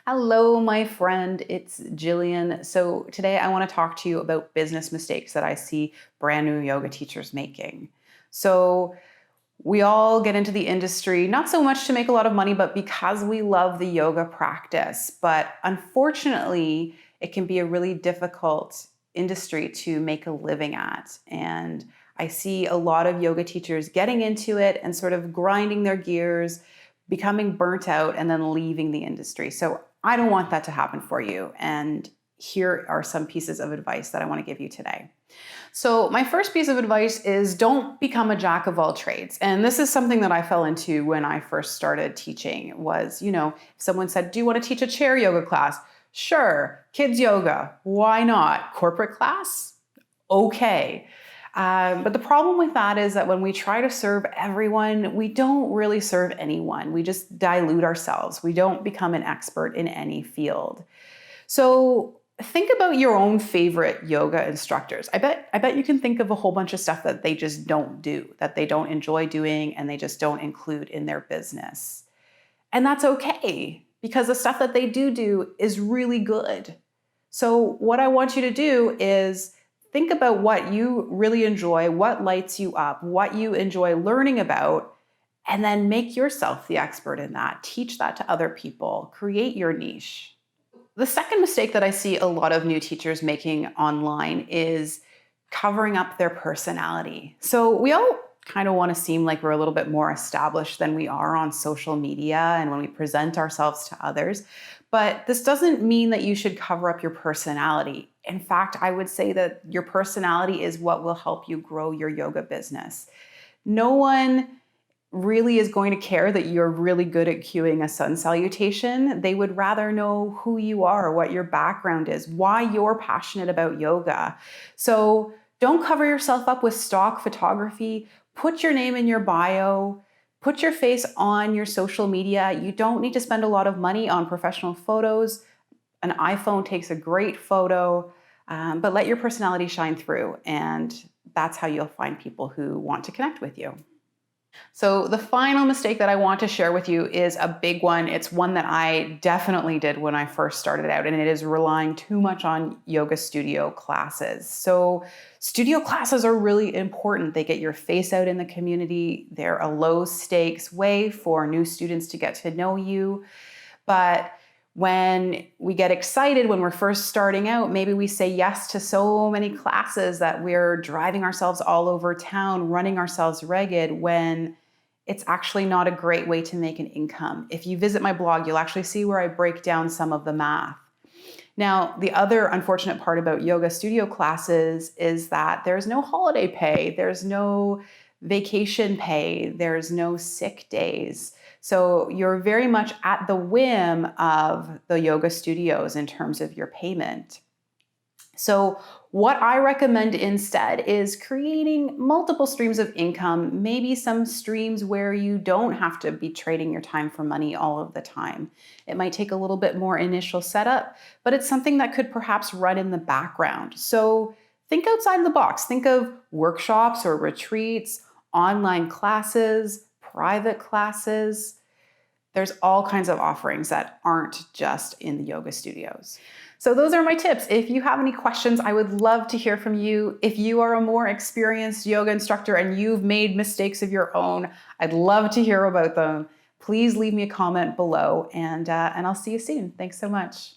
Hello, my friend. It's Jillian. So today I want to talk to you about business mistakes that I see brand new yoga teachers making. So we all get into the industry, not so much to make a lot of money, but because we love the yoga practice. But unfortunately, it can be a really difficult industry to make a living at. And I see a lot of yoga teachers getting into it and sort of grinding their gears, becoming burnt out, and then leaving the industry. So I don't want that to happen for you. And here are some pieces of advice that I want to give you today. So my first piece of advice is don't become a jack of all trades. And this is something that I fell into when I first started teaching was, if someone said, do you want to teach a chair yoga class? Sure. Kids yoga. Why not? Corporate class? Okay. But the problem with that is that when we try to serve everyone, we don't really serve anyone. We just dilute ourselves. We don't become an expert in any field. So think about your own favorite yoga instructors. I bet you can think of a whole bunch of stuff that they just don't do, that they don't enjoy doing, and they just don't include in their business. And that's okay, because the stuff that they do is really good. So what I want you to do is think about what you really enjoy, what lights you up, what you enjoy learning about, and then make yourself the expert in that. Teach that to other people. Create your niche. The second mistake that I see a lot of new teachers making online is covering up their personality. So we all kind of want to seem like we're a little bit more established than we are on social media and when we present ourselves to others. But this doesn't mean that you should cover up your personality. In fact, I would say that your personality is what will help you grow your yoga business. No one really is going to care that you're really good at cueing a sun salutation. They would rather know who you are, what your background is, why you're passionate about yoga. So don't cover yourself up with stock photography. Put your name in your bio. Put your face on your social media. You don't need to spend a lot of money on professional photos. An iPhone takes a great photo, but let your personality shine through. And that's how you'll find people who want to connect with you. So the final mistake that I want to share with you is a big one. It's one that I definitely did when I first started out, and it is relying too much on yoga studio classes. So studio classes are really important. They get your face out in the community. They're a low stakes way for new students to get to know you. But when we get excited, when we're first starting out, maybe we say yes to so many classes that we're driving ourselves all over town, running ourselves ragged, when it's actually not a great way to make an income. If you visit my blog, you'll actually see where I break down some of the math. Now, the other unfortunate part about yoga studio classes is that there's no holiday pay, there's no vacation pay, there's no sick days. So you're very much at the whim of the yoga studios in terms of your payment. So what I recommend instead is creating multiple streams of income, maybe some streams where you don't have to be trading your time for money all of the time. It might take a little bit more initial setup, but it's something that could perhaps run in the background. So think outside the box. Think of workshops or retreats, online classes, private classes. There's all kinds of offerings that aren't just in the yoga studios. So those are my tips. If you have any questions, I would love to hear from you. If you are a more experienced yoga instructor and you've made mistakes of your own, I'd love to hear about them. Please leave me a comment below, and I'll see you soon. Thanks so much.